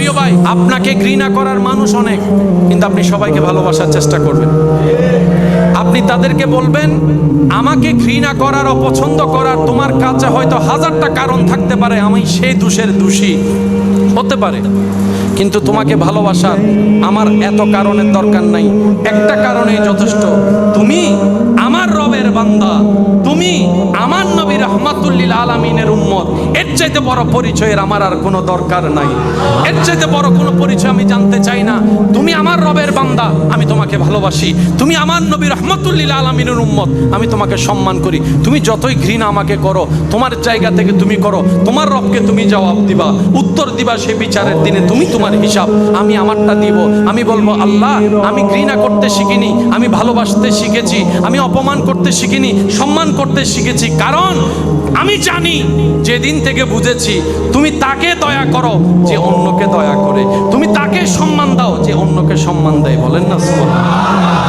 প্রিয় ভাই, আপনাকে ঘৃণা করার মানুষ অনেক, কিন্তু আপনি সবাইকে ভালোবাসার চেষ্টা করবেন। আপনি তাদেরকে বলবেন, আমাকে ঘৃণা করার, অপছন্দ করার তোমার কাছে হয়তো হাজারটা কারণ থাকতে পারে, আমি সেই দোষের দোষী হতে পারে, কিন্তু তোমাকে ভালোবাসার আমার এত কারণের দরকার নাই, একটা কারণেই যথেষ্ট। তুমি আমার রবের বান্দা, তুমি আমার নবী রাহমাতুল লিল আলামিনের উম্মত। এর চাইতে বড় পরিচয়ের আমার আর কোনো দরকার নাই, এর চাইতে বড় কোনো পরিচয় আমি জানতে চাই না। তুমি আমার রবের বান্দা, আমি তোমাকে ভালোবাসি। তুমি আমার নবী রাহমাতুল লিল আলামিনের উম্মত, আমি তোমাকে সম্মান করি। তুমি যতই ঘৃণা আমাকে করো, তোমার জায়গা থেকে তুমি করো, তোমার রবকে তুমি জবাব দিবা, উত্তর দিবা সে বিচারের দিনে। তুমি তোমার হিসাব, আমি আমারটা দিব। আমি বলবো, আল্লাহ, আমি ঘৃণা করতে শিখিনি, আমি ভালোবাসতে শিখেছি। আমি অপমান করতে শিখিনি, সম্মান করতে শিখেছি। কারণ আমি জানি, যেদিন থেকে বুঝেছি তুমি তাকে দয়া করো যে অন্যকে দয়া করে, তুমি তাকে সম্মান দাও যে অন্যকে সম্মান দেয়। বলেন না সুবহানাল্লাহ।